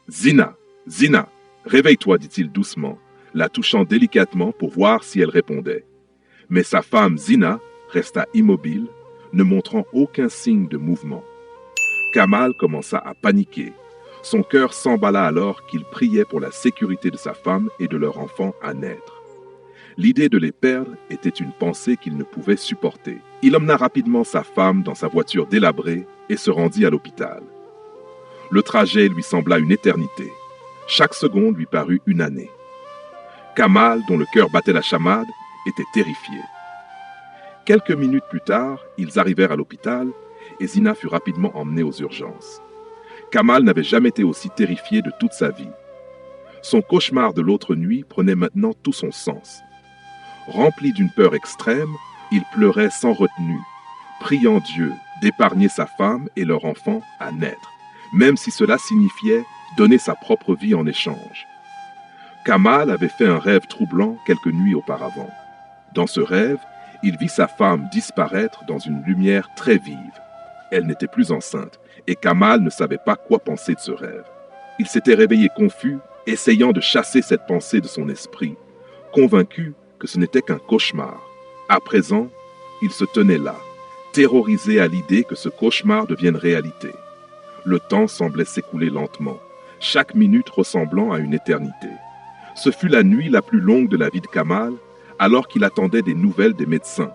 Zina, Zina, réveille-toi, dit-il doucement, la touchant délicatement pour voir si elle répondait. Mais sa femme Zina resta immobile, ne montrant aucun signe de mouvement. Kamal commença à paniquer. Son cœur s'emballa alors qu'il priait pour la sécurité de sa femme et de leur enfant à naître. L'idée de les perdre était une pensée qu'il ne pouvait supporter. Il emmena rapidement sa femme dans sa voiture délabrée et se rendit à l'hôpital. Le trajet lui sembla une éternité. Chaque seconde lui parut une année. Kamal, dont le cœur battait la chamade, était terrifié. Quelques minutes plus tard, ils arrivèrent à l'hôpital et Zina fut rapidement emmenée aux urgences. Kamal n'avait jamais été aussi terrifié de toute sa vie. Son cauchemar de l'autre nuit prenait maintenant tout son sens. Rempli d'une peur extrême, il pleurait sans retenue, priant Dieu d'épargner sa femme et leur enfant à naître, même si cela signifiait donner sa propre vie en échange. Kamal avait fait un rêve troublant quelques nuits auparavant. Dans ce rêve, il vit sa femme disparaître dans une lumière très vive. Elle n'était plus enceinte, et Kamal ne savait pas quoi penser de ce rêve. Il s'était réveillé confus, essayant de chasser cette pensée de son esprit, convaincu que ce n'était qu'un cauchemar. À présent, il se tenait là, terrorisé à l'idée que ce cauchemar devienne réalité. Le temps semblait s'écouler lentement, chaque minute ressemblant à une éternité. Ce fut la nuit la plus longue de la vie de Kamal, alors qu'il attendait des nouvelles des médecins,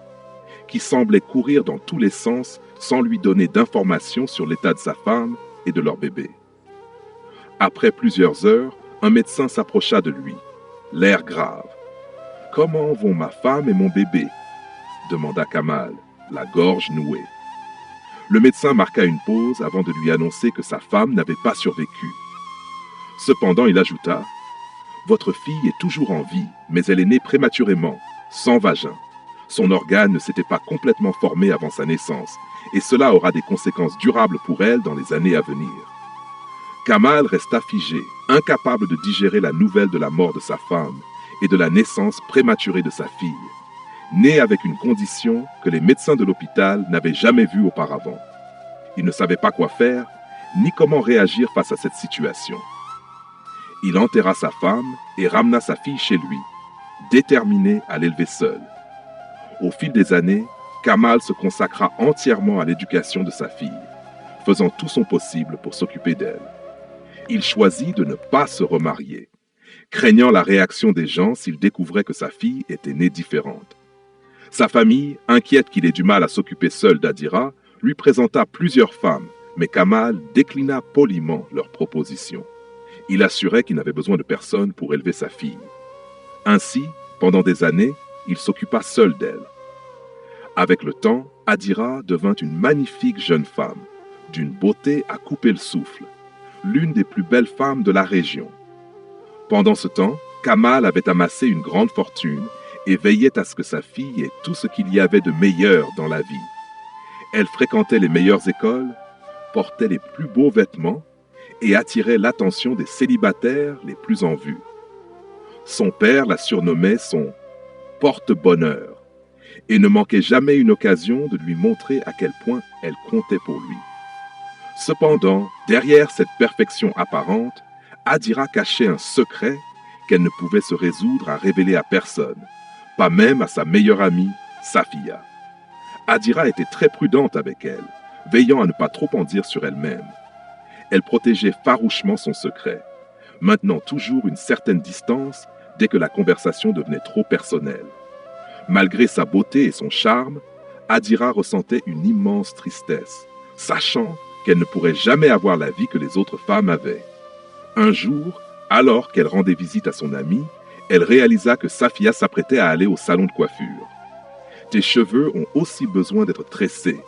qui semblaient courir dans tous les sens sans lui donner d'informations sur l'état de sa femme et de leur bébé. Après plusieurs heures, un médecin s'approcha de lui, l'air grave. « Comment vont ma femme et mon bébé ?» demanda Kamal, la gorge nouée. Le médecin marqua une pause avant de lui annoncer que sa femme n'avait pas survécu. Cependant, il ajouta « Votre fille est toujours en vie, mais elle est née prématurément, sans vagin. Son organe ne s'était pas complètement formé avant sa naissance, et cela aura des conséquences durables pour elle dans les années à venir. » Kamal resta figé, incapable de digérer la nouvelle de la mort de sa femme et de la naissance prématurée de sa fille, née avec une condition que les médecins de l'hôpital n'avaient jamais vue auparavant. Il ne savait pas quoi faire, ni comment réagir face à cette situation. Il enterra sa femme et ramena sa fille chez lui, déterminé à l'élever seul. Au fil des années, Kamal se consacra entièrement à l'éducation de sa fille, faisant tout son possible pour s'occuper d'elle. Il choisit de ne pas se remarier, craignant la réaction des gens s'il découvrait que sa fille était née différente. Sa famille, inquiète qu'il ait du mal à s'occuper seul d'Adira, lui présenta plusieurs femmes, mais Kamal déclina poliment leurs propositions. Il assurait qu'il n'avait besoin de personne pour élever sa fille. Ainsi, pendant des années, il s'occupa seul d'elle. Avec le temps, Adira devint une magnifique jeune femme, d'une beauté à couper le souffle, l'une des plus belles femmes de la région. Pendant ce temps, Kamal avait amassé une grande fortune et veillait à ce que sa fille ait tout ce qu'il y avait de meilleur dans la vie. Elle fréquentait les meilleures écoles, portait les plus beaux vêtements et attirait l'attention des célibataires les plus en vue. Son père la surnommait son « porte-bonheur » et ne manquait jamais une occasion de lui montrer à quel point elle comptait pour lui. Cependant, derrière cette perfection apparente, Adira cachait un secret qu'elle ne pouvait se résoudre à révéler à personne, pas même à sa meilleure amie, Safia. Adira était très prudente avec elle, veillant à ne pas trop en dire sur elle-même. Elle protégeait farouchement son secret, maintenant toujours une certaine distance dès que la conversation devenait trop personnelle. Malgré sa beauté et son charme, Adira ressentait une immense tristesse, sachant qu'elle ne pourrait jamais avoir la vie que les autres femmes avaient. Un jour, alors qu'elle rendait visite à son amie, elle réalisa que Safia s'apprêtait à aller au salon de coiffure. « Tes cheveux ont aussi besoin d'être tressés »,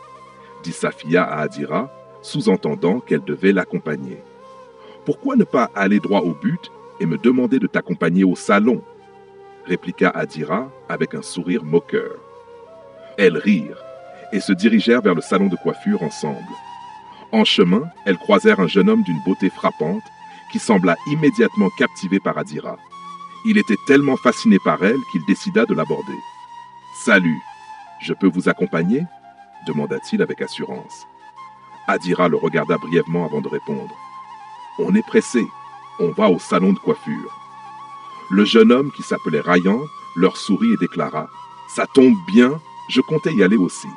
dit Safia à Adira, sous-entendant qu'elle devait l'accompagner. « Pourquoi ne pas aller droit au but et me demander de t'accompagner au salon ?» répliqua Adira avec un sourire moqueur. Elles rirent et se dirigèrent vers le salon de coiffure ensemble. En chemin, elles croisèrent un jeune homme d'une beauté frappante qui sembla immédiatement captivé par Adira. Il était tellement fasciné par elle qu'il décida de l'aborder. « Salut, je peux vous accompagner ?» demanda-t-il avec assurance. Adira le regarda brièvement avant de répondre. « On est pressé, On va au salon de coiffure. Le jeune homme qui s'appelait Ryan leur sourit et déclara « Ça tombe bien, je comptais y aller aussi. »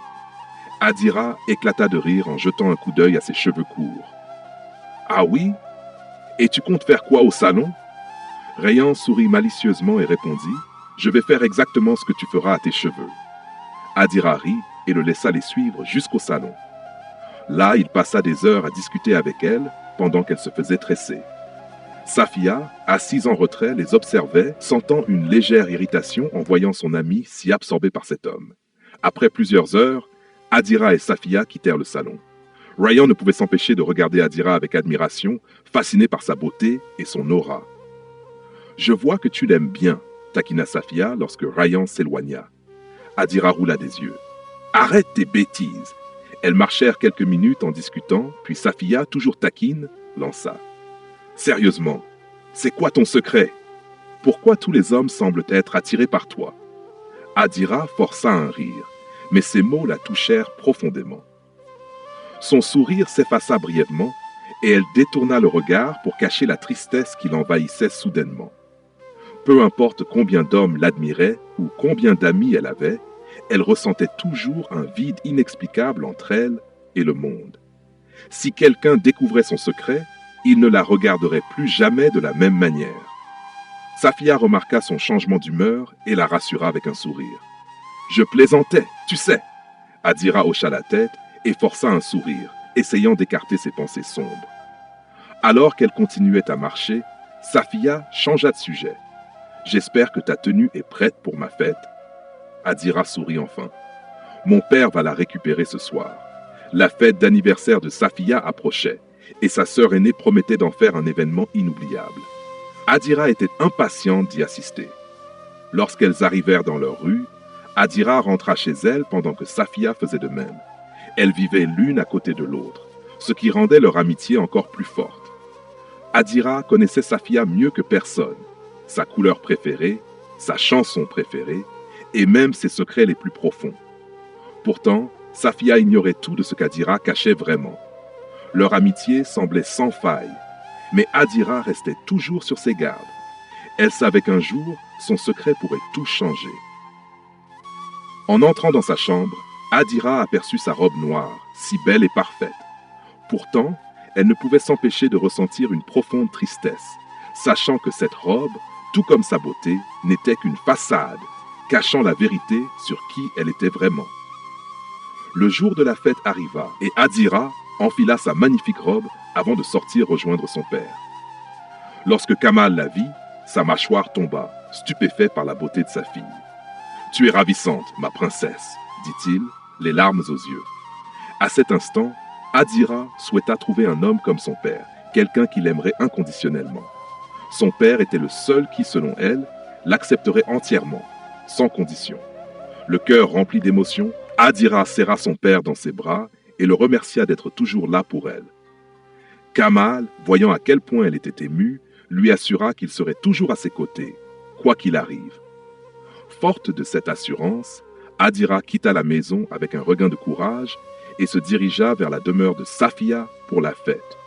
Adira éclata de rire en jetant un coup d'œil à ses cheveux courts. « Ah oui? Et tu comptes faire quoi au salon ?» Ryan sourit malicieusement et répondit « Je vais faire exactement ce que tu feras à tes cheveux. » Adira rit et le laissa les suivre jusqu'au salon. Là, il passa des heures à discuter avec elle pendant qu'elle se faisait tresser. Safia, assise en retrait, les observait, sentant une légère irritation en voyant son ami si absorbé par cet homme. Après plusieurs heures, Adira et Safia quittèrent le salon. Ryan ne pouvait s'empêcher de regarder Adira avec admiration, fasciné par sa beauté et son aura. « Je vois que tu l'aimes bien », taquina Safia lorsque Ryan s'éloigna. Adira roula des yeux. « Arrête tes bêtises !» Elles marchèrent quelques minutes en discutant, puis Safia, toujours taquine, lança. « Sérieusement, c'est quoi ton secret? Pourquoi tous les hommes semblent être attirés par toi ?» Adira força un rire, mais ces mots la touchèrent profondément. Son sourire s'effaça brièvement, et elle détourna le regard pour cacher la tristesse qui l'envahissait soudainement. Peu importe combien d'hommes l'admiraient ou combien d'amis elle avait, elle ressentait toujours un vide inexplicable entre elle et le monde. Si quelqu'un découvrait son secret, il ne la regarderait plus jamais de la même manière. Safia remarqua son changement d'humeur et la rassura avec un sourire. « Je plaisantais, tu sais !» Adira hocha la tête et força un sourire, essayant d'écarter ses pensées sombres. Alors qu'elle continuait à marcher, Safia changea de sujet. « J'espère que ta tenue est prête pour ma fête. » Adira sourit enfin. « Mon père va la récupérer ce soir. » La fête d'anniversaire de Safia approchait, et sa sœur aînée promettait d'en faire un événement inoubliable. Adira était impatiente d'y assister. Lorsqu'elles arrivèrent dans leur rue, Adira rentra chez elle pendant que Safia faisait de même. Elles vivaient l'une à côté de l'autre, ce qui rendait leur amitié encore plus forte. Adira connaissait Safia mieux que personne, sa couleur préférée, sa chanson préférée, et même ses secrets les plus profonds. Pourtant, Safia ignorait tout de ce qu'Adira cachait vraiment. Leur amitié semblait sans faille, mais Adira restait toujours sur ses gardes. Elle savait qu'un jour, son secret pourrait tout changer. En entrant dans sa chambre, Adira aperçut sa robe noire, si belle et parfaite. Pourtant, elle ne pouvait s'empêcher de ressentir une profonde tristesse, sachant que cette robe, tout comme sa beauté, n'était qu'une façade, cachant la vérité sur qui elle était vraiment. Le jour de la fête arriva et Adira enfila sa magnifique robe avant de sortir rejoindre son père. Lorsque Kamal la vit, sa mâchoire tomba, stupéfait par la beauté de sa fille. « Tu es ravissante, ma princesse », dit-il, les larmes aux yeux. À cet instant, Adira souhaita trouver un homme comme son père, quelqu'un qui l'aimerait inconditionnellement. Son père était le seul qui, selon elle, l'accepterait entièrement, sans condition. Le cœur rempli d'émotion, Adira serra son père dans ses bras et le remercia d'être toujours là pour elle. Kamal, voyant à quel point elle était émue, lui assura qu'il serait toujours à ses côtés, quoi qu'il arrive. Forte de cette assurance, Adira quitta la maison avec un regain de courage et se dirigea vers la demeure de Safia pour la fête.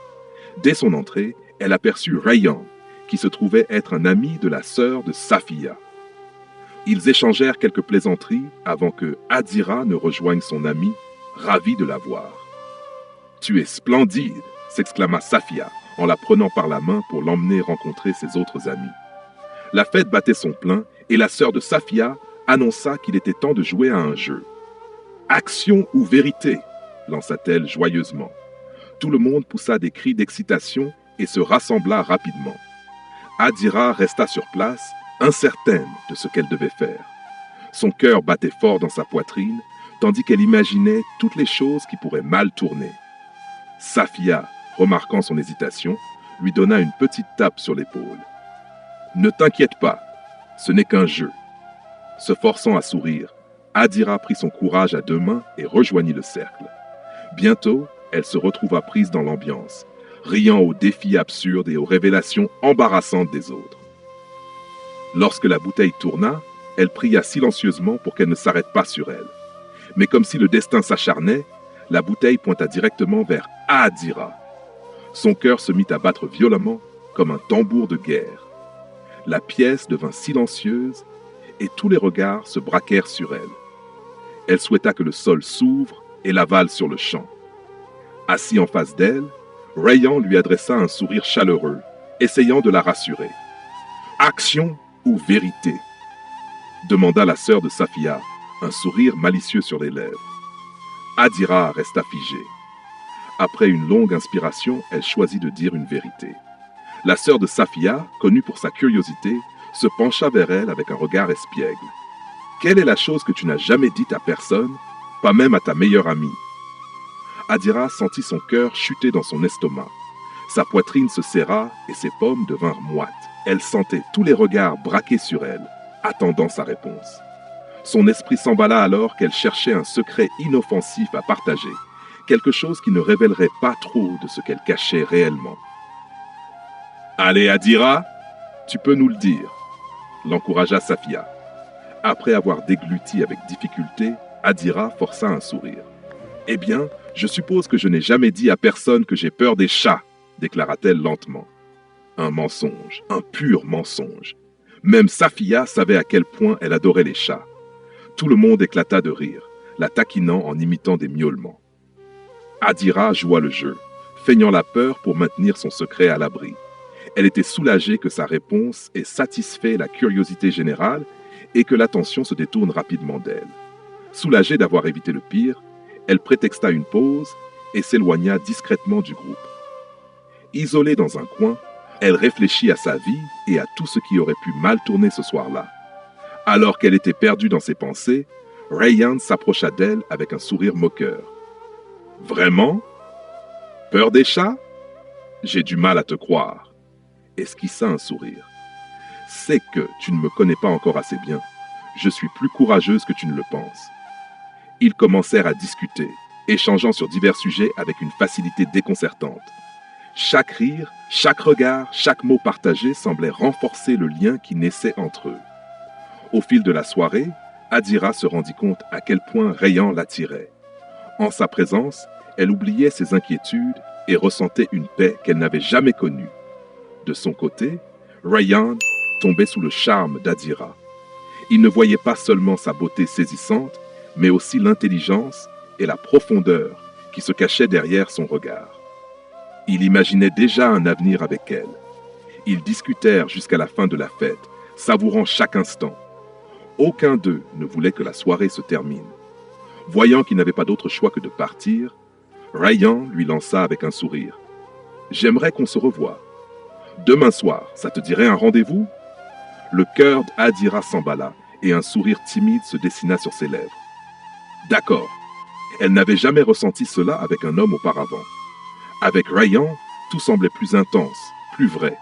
Dès son entrée, elle aperçut Ryan, qui se trouvait être un ami de la sœur de Safia. Ils échangèrent quelques plaisanteries avant que Adira ne rejoigne son ami, ravi de la voir. « Tu es splendide !» s'exclama Safia en la prenant par la main pour l'emmener rencontrer ses autres amis. La fête battait son plein et la sœur de Safia annonça qu'il était temps de jouer à un jeu. « Action ou vérité ?» lança-t-elle joyeusement. Tout le monde poussa des cris d'excitation et se rassembla rapidement. Adira resta sur place, incertaine de ce qu'elle devait faire. Son cœur battait fort dans sa poitrine, tandis qu'elle imaginait toutes les choses qui pourraient mal tourner. Safia, remarquant son hésitation, lui donna une petite tape sur l'épaule. « Ne t'inquiète pas, ce n'est qu'un jeu. » Se forçant à sourire, Adira prit son courage à deux mains et rejoignit le cercle. Bientôt, elle se retrouva prise dans l'ambiance, riant aux défis absurdes et aux révélations embarrassantes des autres. Lorsque la bouteille tourna, elle pria silencieusement pour qu'elle ne s'arrête pas sur elle. Mais comme si le destin s'acharnait, la bouteille pointa directement vers Adira. Son cœur se mit à battre violemment, comme un tambour de guerre. La pièce devint silencieuse et tous les regards se braquèrent sur elle. Elle souhaita que le sol s'ouvre et l'avale sur le champ. Assis en face d'elle, Rayan lui adressa un sourire chaleureux, essayant de la rassurer. « Action ou vérité ?» demanda la sœur de Safia, un sourire malicieux sur les lèvres. Adira resta figée. Après une longue inspiration, elle choisit de dire une vérité. La sœur de Safia, connue pour sa curiosité, se pencha vers elle avec un regard espiègle. « Quelle est la chose que tu n'as jamais dite à personne, pas même à ta meilleure amie ?» Adira sentit son cœur chuter dans son estomac. Sa poitrine se serra et ses paumes devinrent moites. Elle sentait tous les regards braqués sur elle, attendant sa réponse. Son esprit s'emballa alors qu'elle cherchait un secret inoffensif à partager, quelque chose qui ne révélerait pas trop de ce qu'elle cachait réellement. « Allez, Adira, tu peux nous le dire », l'encouragea Safia. Après avoir dégluti avec difficulté, Adira força un sourire. « Eh bien, je suppose que je n'ai jamais dit à personne que j'ai peur des chats, déclara-t-elle lentement. Un mensonge, un pur mensonge. Même Safia savait à quel point elle adorait les chats. Tout le monde éclata de rire, la taquinant en imitant des miaulements. Adira joua le jeu, feignant la peur pour maintenir son secret à l'abri. Elle était soulagée que sa réponse ait satisfait la curiosité générale et que l'attention se détourne rapidement d'elle. Soulagée d'avoir évité le pire, elle prétexta une pause et s'éloigna discrètement du groupe. Isolée dans un coin, elle réfléchit à sa vie et à tout ce qui aurait pu mal tourner ce soir-là. Alors qu'elle était perdue dans ses pensées, Rayan s'approcha d'elle avec un sourire moqueur. « Vraiment ? Peur des chats ? J'ai du mal à te croire. » Esquissa un sourire. « C'est que tu ne me connais pas encore assez bien. Je suis plus courageuse que tu ne le penses. » Ils commencèrent à discuter, échangeant sur divers sujets avec une facilité déconcertante. Chaque rire, chaque regard, chaque mot partagé semblait renforcer le lien qui naissait entre eux. Au fil de la soirée, Adira se rendit compte à quel point Rayan l'attirait. En sa présence, elle oubliait ses inquiétudes et ressentait une paix qu'elle n'avait jamais connue. De son côté, Rayan tombait sous le charme d'Adira. Il ne voyait pas seulement sa beauté saisissante, mais aussi l'intelligence et la profondeur qui se cachaient derrière son regard. Il imaginait déjà un avenir avec elle. Ils discutèrent jusqu'à la fin de la fête, savourant chaque instant. Aucun d'eux ne voulait que la soirée se termine. Voyant qu'il n'avait pas d'autre choix que de partir, Rayan lui lança avec un sourire. « J'aimerais qu'on se revoie. Demain soir, ça te dirait un rendez-vous ?» Le cœur d'Adira s'emballa et un sourire timide se dessina sur ses lèvres. D'accord. Elle n'avait jamais ressenti cela avec un homme auparavant. Avec Rayan, tout semblait plus intense, plus vrai.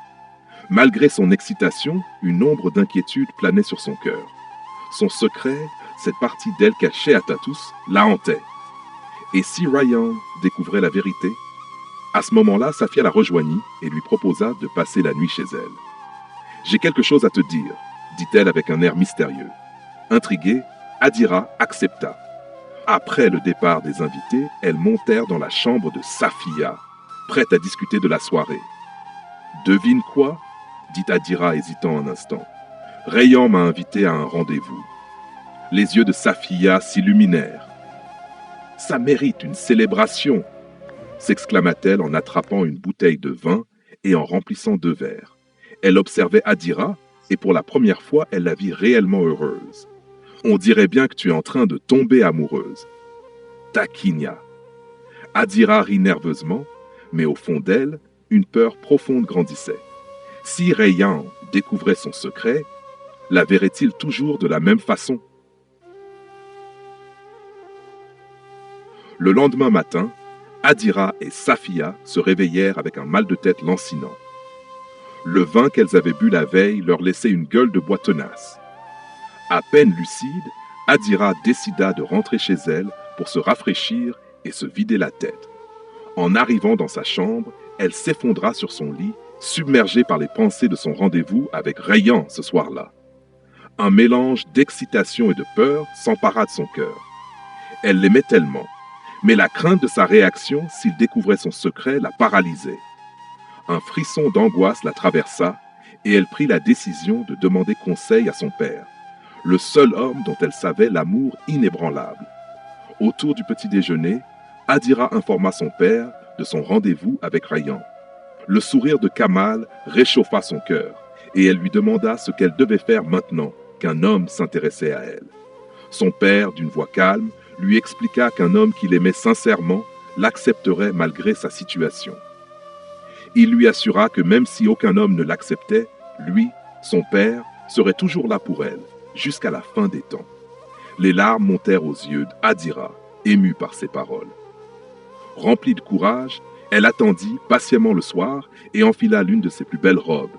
Malgré son excitation, une ombre d'inquiétude planait sur son cœur. Son secret, cette partie d'elle cachée à tous, la hantait. Et si Rayan découvrait la vérité? À ce moment-là, Safia la rejoignit et lui proposa de passer la nuit chez elle. « J'ai quelque chose à te dire », dit-elle avec un air mystérieux. Intriguée, Adira accepta. Après le départ des invités, elles montèrent dans la chambre de Safia, prête à discuter de la soirée. « Devine quoi ?» dit Adira hésitant un instant. « Rayan m'a invité à un rendez-vous. » Les yeux de Safia s'illuminèrent. « Ça mérite une célébration !» s'exclama-t-elle en attrapant une bouteille de vin et en remplissant 2 verres. Elle observait Adira et pour la première fois, elle la vit réellement heureuse. « On dirait bien que tu es en train de tomber amoureuse. » Taquinia. Adira rit nerveusement, mais au fond d'elle, une peur profonde grandissait. Si Rayan découvrait son secret, la verrait-il toujours de la même façon? Le lendemain matin, Adira et Safia se réveillèrent avec un mal de tête lancinant. Le vin qu'elles avaient bu la veille leur laissait une gueule de bois tenace. À peine lucide, Adira décida de rentrer chez elle pour se rafraîchir et se vider la tête. En arrivant dans sa chambre, elle s'effondra sur son lit, submergée par les pensées de son rendez-vous avec Rayan ce soir-là. Un mélange d'excitation et de peur s'empara de son cœur. Elle l'aimait tellement, mais la crainte de sa réaction s'il découvrait son secret la paralysait. Un frisson d'angoisse la traversa et elle prit la décision de demander conseil à son père, le seul homme dont elle savait l'amour inébranlable. Autour du petit déjeuner, Adira informa son père de son rendez-vous avec Rayyan. Le sourire de Kamal réchauffa son cœur et elle lui demanda ce qu'elle devait faire maintenant qu'un homme s'intéressait à elle. Son père, d'une voix calme, lui expliqua qu'un homme qu'il aimait sincèrement l'accepterait malgré sa situation. Il lui assura que même si aucun homme ne l'acceptait, lui, son père, serait toujours là pour elle, jusqu'à la fin des temps. Les larmes montèrent aux yeux d'Adira, émue par ces paroles. Remplie de courage, elle attendit patiemment le soir et enfila l'une de ses plus belles robes,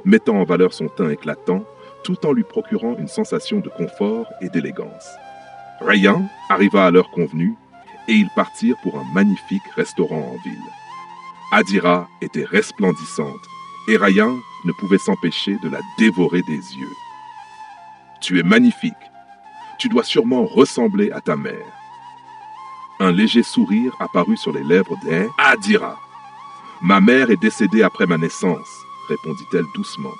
mettant en valeur son teint éclatant, tout en lui procurant une sensation de confort et d'élégance. Rayyan arriva à l'heure convenue et ils partirent pour un magnifique restaurant en ville. Adira était resplendissante et Rayyan ne pouvait s'empêcher de la dévorer des yeux. « Tu es magnifique. Tu dois sûrement ressembler à ta mère. » Un léger sourire apparut sur les lèvres d'Adira. « Ma mère est décédée après ma naissance, » répondit-elle doucement.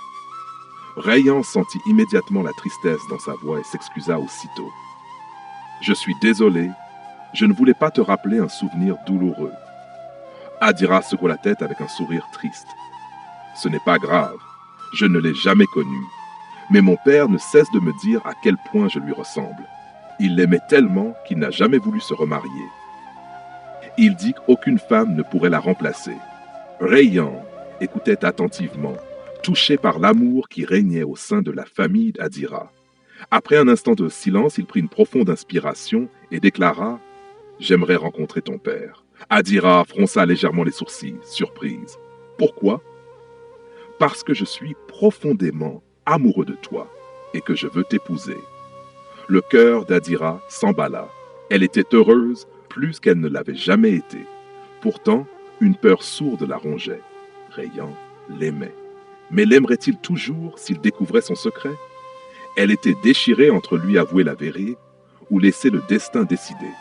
Rayyan sentit immédiatement la tristesse dans sa voix et s'excusa aussitôt. « Je suis désolé, je ne voulais pas te rappeler un souvenir douloureux. » Adira secoua la tête avec un sourire triste. « Ce n'est pas grave, je ne l'ai jamais connu, mais mon père ne cesse de me dire à quel point je lui ressemble. Il l'aimait tellement qu'il n'a jamais voulu se remarier. Il dit qu'aucune femme ne pourrait la remplacer. » Rayyan écoutait attentivement, touché par l'amour qui régnait au sein de la famille d'Adira. Après un instant de silence, il prit une profonde inspiration et déclara « J'aimerais rencontrer ton père. » Adira fronça légèrement les sourcils, surprise. « Pourquoi ?»« Parce que je suis profondément amoureux de toi et que je veux t'épouser. » Le cœur d'Adira s'emballa. Elle était heureuse plus qu'elle ne l'avait jamais été. Pourtant, une peur sourde la rongeait. Rayyan l'aimait. Mais l'aimerait-il toujours s'il découvrait son secret? Elle était déchirée entre lui avouer la vérité ou laisser le destin décider.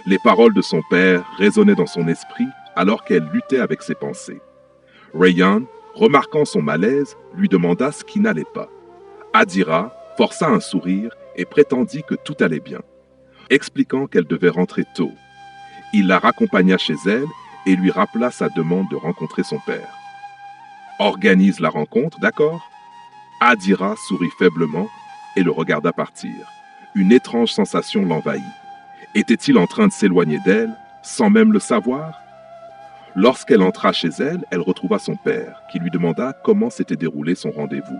Les paroles de son père résonnaient dans son esprit alors qu'elle luttait avec ses pensées. Rayyan, remarquant son malaise, lui demanda ce qui n'allait pas. Adira força un sourire et prétendit que tout allait bien, expliquant qu'elle devait rentrer tôt. Il la raccompagna chez elle et lui rappela sa demande de rencontrer son père. « Organise la rencontre, d'accord ?» Adira sourit faiblement et le regarda partir. Une étrange sensation l'envahit. Était-il en train de s'éloigner d'elle, sans même le savoir? Lorsqu'elle entra chez elle, elle retrouva son père, qui lui demanda comment s'était déroulé son rendez-vous.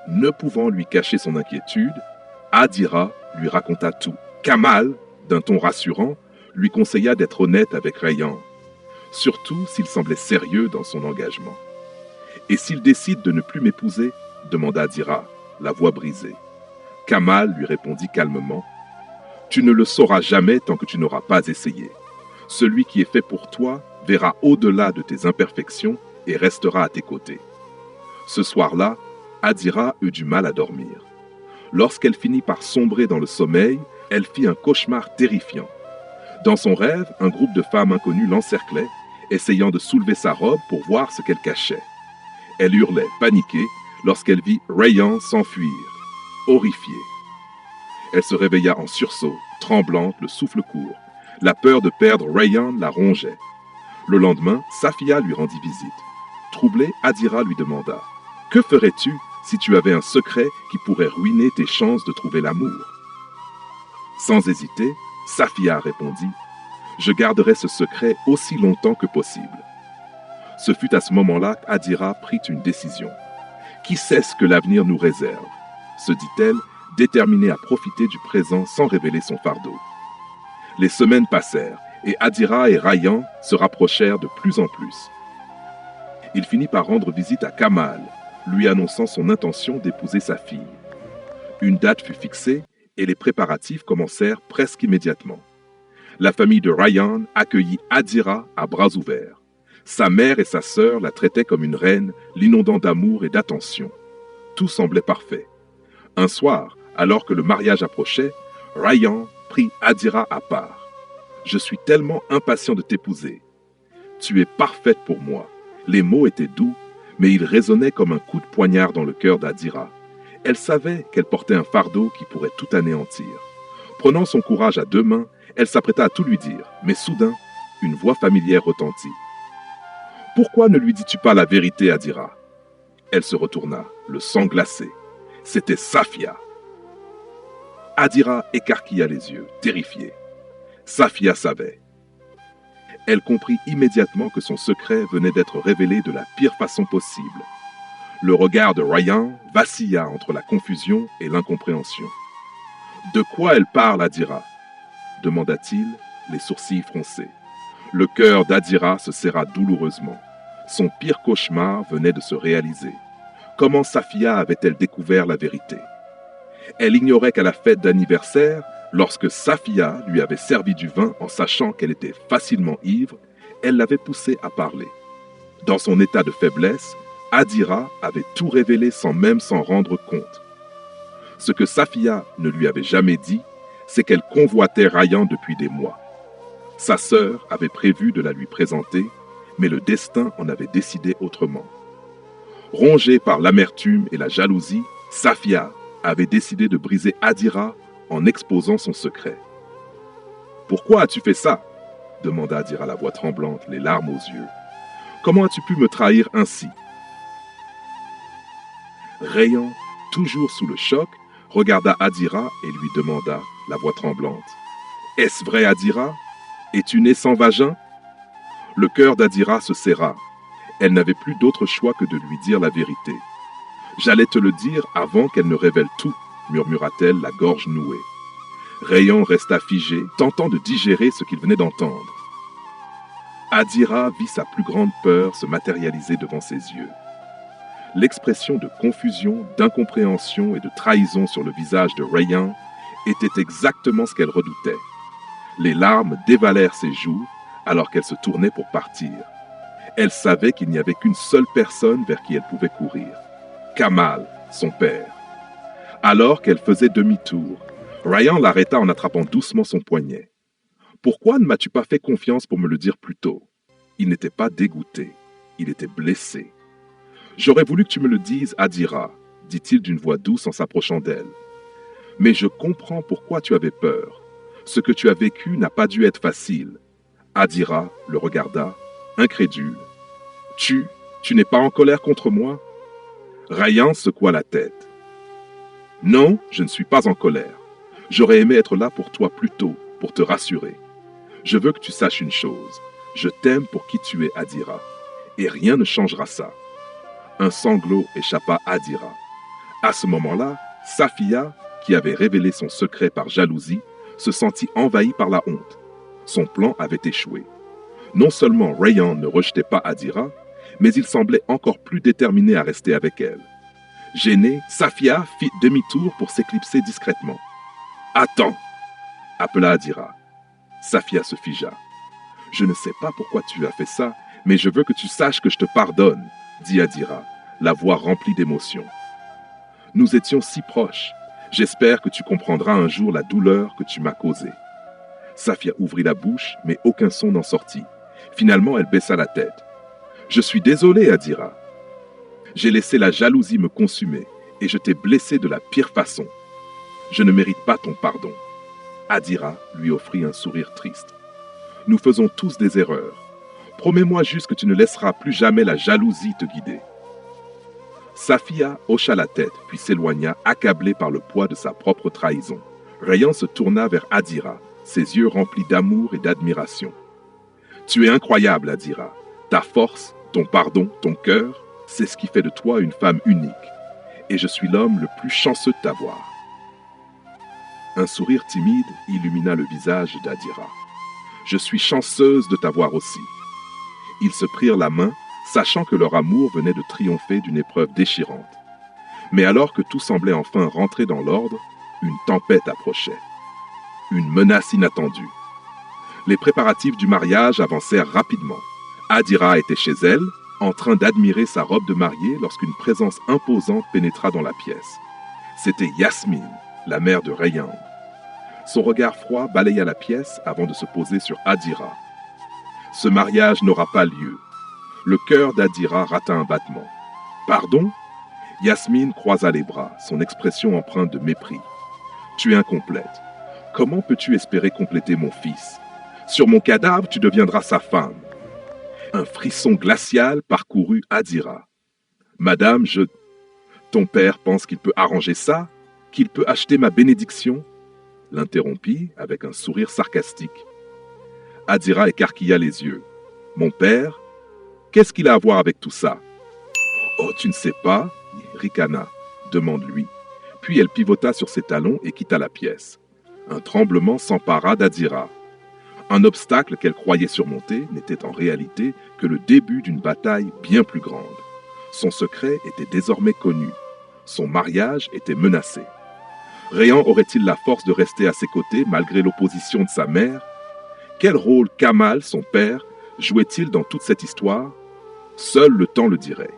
Ne pouvant lui cacher son inquiétude, Adira lui raconta tout. Kamal, d'un ton rassurant, lui conseilla d'être honnête avec Rayyan, surtout s'il semblait sérieux dans son engagement. « Et s'il décide de ne plus m'épouser ?» demanda Adira, la voix brisée. Kamal lui répondit calmement. « Tu ne le sauras jamais tant que tu n'auras pas essayé. Celui qui est fait pour toi verra au-delà de tes imperfections et restera à tes côtés. » Ce soir-là, Adira eut du mal à dormir. Lorsqu'elle finit par sombrer dans le sommeil, elle fit un cauchemar terrifiant. Dans son rêve, un groupe de femmes inconnues l'encerclait, essayant de soulever sa robe pour voir ce qu'elle cachait. Elle hurlait, paniquée, lorsqu'elle vit Rayyan s'enfuir, horrifiée. Elle se réveilla en sursaut, tremblante, le souffle court. La peur de perdre Rayyan la rongeait. Le lendemain, Safia lui rendit visite. Troublée, Adira lui demanda « Que ferais-tu si tu avais un secret qui pourrait ruiner tes chances de trouver l'amour ?» Sans hésiter, Safia répondit « Je garderai ce secret aussi longtemps que possible. » Ce fut à ce moment-là qu'Adira prit une décision. « Qui sait ce que l'avenir nous réserve ?» se dit-elle, déterminée à profiter du présent sans révéler son fardeau. Les semaines passèrent et Adira et Rayyan se rapprochèrent de plus en plus. Il finit par rendre visite à Kamal, lui annonçant son intention d'épouser sa fille. Une date fut fixée et les préparatifs commencèrent presque immédiatement. La famille de Rayyan accueillit Adira à bras ouverts. Sa mère et sa sœur la traitaient comme une reine, l'inondant d'amour et d'attention. Tout semblait parfait. Un soir, alors que le mariage approchait, Rayyan prit Adira à part. « Je suis tellement impatient de t'épouser. Tu es parfaite pour moi, Les mots étaient doux, mais ils résonnaient comme un coup de poignard dans le cœur d'Adira. Elle savait qu'elle portait un fardeau qui pourrait tout anéantir. Prenant son courage à deux mains, elle s'apprêta à tout lui dire, mais soudain, une voix familière retentit. « Pourquoi ne lui dis-tu pas la vérité, Adira ?» Elle se retourna, le sang glacé. C'était Safia. Adira écarquilla les yeux, terrifiée. Safia savait. Elle comprit immédiatement que son secret venait d'être révélé de la pire façon possible. Le regard de Ryan vacilla entre la confusion et l'incompréhension. « De quoi elle parle, Adira ?» demanda-t-il, les sourcils froncés. Le cœur d'Adira se serra douloureusement. Son pire cauchemar venait de se réaliser. Comment Safia avait-elle découvert la vérité? Elle ignorait qu'à la fête d'anniversaire, lorsque Safia lui avait servi du vin en sachant qu'elle était facilement ivre, elle l'avait poussée à parler. Dans son état de faiblesse, Adira avait tout révélé sans même s'en rendre compte. Ce que Safia ne lui avait jamais dit, c'est qu'elle convoitait Ryan depuis des mois. Sa sœur avait prévu de la lui présenter, mais le destin en avait décidé autrement. Rongée par l'amertume et la jalousie, Safia avait décidé de briser Adira en exposant son secret. « Pourquoi as-tu fait ça ?» demanda Adira la voix tremblante, les larmes aux yeux. « Comment as-tu pu me trahir ainsi ?» Rayan, toujours sous le choc, regarda Adira et lui demanda, la voix tremblante. « Est-ce vrai, Adira? Es-tu née sans vagin ?» Le cœur d'Adira se serra. Elle n'avait plus d'autre choix que de lui dire la vérité. « J'allais te le dire avant qu'elle ne révèle tout, » murmura-t-elle, la gorge nouée. Rayan resta figé, tentant de digérer ce qu'il venait d'entendre. Adira vit sa plus grande peur se matérialiser devant ses yeux. L'expression de confusion, d'incompréhension et de trahison sur le visage de Rayan était exactement ce qu'elle redoutait. Les larmes dévalèrent ses joues alors qu'elle se tournait pour partir. Elle savait qu'il n'y avait qu'une seule personne vers qui elle pouvait courir. Kamal, son père. Alors qu'elle faisait demi-tour, Rayan l'arrêta en attrapant doucement son poignet. « Pourquoi ne m'as-tu pas fait confiance pour me le dire plus tôt ?» Il n'était pas dégoûté, il était blessé. « J'aurais voulu que tu me le dises, Adira, » dit-il d'une voix douce en s'approchant d'elle. « Mais je comprends pourquoi tu avais peur. Ce que tu as vécu n'a pas dû être facile. » Adira le regarda, incrédule. « Tu n'es pas en colère contre moi ?» Rayan secoua la tête. « Non, je ne suis pas en colère. J'aurais aimé être là pour toi plus tôt, pour te rassurer. Je veux que tu saches une chose. Je t'aime pour qui tu es, Adira. Et rien ne changera ça. » Un sanglot échappa à Adira. À ce moment-là, Safia, qui avait révélé son secret par jalousie, se sentit envahie par la honte. Son plan avait échoué. Non seulement Rayan ne rejetait pas Adira, mais il semblait encore plus déterminé à rester avec elle. Gênée, Safia fit demi-tour pour s'éclipser discrètement. « Attends !» appela Adira. Safia se figea. « Je ne sais pas pourquoi tu as fait ça, mais je veux que tu saches que je te pardonne, » dit Adira, la voix remplie d'émotion. « Nous étions si proches. J'espère que tu comprendras un jour la douleur que tu m'as causée. » Safia ouvrit la bouche, mais aucun son n'en sortit. Finalement, elle baissa la tête. « Je suis désolé, Adira. J'ai laissé la jalousie me consumer et je t'ai blessé de la pire façon. Je ne mérite pas ton pardon. » Adira lui offrit un sourire triste. « Nous faisons tous des erreurs. Promets-moi juste que tu ne laisseras plus jamais la jalousie te guider. » Safia hocha la tête, puis s'éloigna, accablée par le poids de sa propre trahison. Rayan se tourna vers Adira, ses yeux remplis d'amour et d'admiration. « Tu es incroyable, Adira. Ta force, ton pardon, ton cœur, c'est ce qui fait de toi une femme unique. Et je suis l'homme le plus chanceux de t'avoir. » Un sourire timide illumina le visage d'Adira. « Je suis chanceuse de t'avoir aussi. » Ils se prirent la main, sachant que leur amour venait de triompher d'une épreuve déchirante. Mais alors que tout semblait enfin rentrer dans l'ordre, une tempête approchait. Une menace inattendue. Les préparatifs du mariage avancèrent rapidement. Adira était chez elle, en train d'admirer sa robe de mariée lorsqu'une présence imposante pénétra dans la pièce. C'était Yasmine, la mère de Rayan. Son regard froid balaya la pièce avant de se poser sur Adira. « Ce mariage n'aura pas lieu. Le cœur d'Adira rata un battement. Pardon? Yasmine croisa les bras, son expression empreinte de mépris. Tu es incomplète. Comment peux-tu espérer compléter mon fils? Sur mon cadavre, tu deviendras sa femme. Un frisson glacial parcourut Adira. Madame, Ton père pense qu'il peut arranger ça? Qu'il peut acheter ma bénédiction? L'interrompit avec un sourire sarcastique. Adira écarquilla les yeux. Mon père? Qu'est-ce qu'il a à voir avec tout ça? Oh, tu ne sais pas? Ricana. Demande-lui. Puis elle pivota sur ses talons et quitta la pièce. Un tremblement s'empara d'Adira. Un obstacle qu'elle croyait surmonter n'était en réalité que le début d'une bataille bien plus grande. Son secret était désormais connu. Son mariage était menacé. Réan aurait-il la force de rester à ses côtés malgré l'opposition de sa mère? Quel rôle Kamal, son père, jouait-il dans toute cette histoire? Seul le temps le dirait.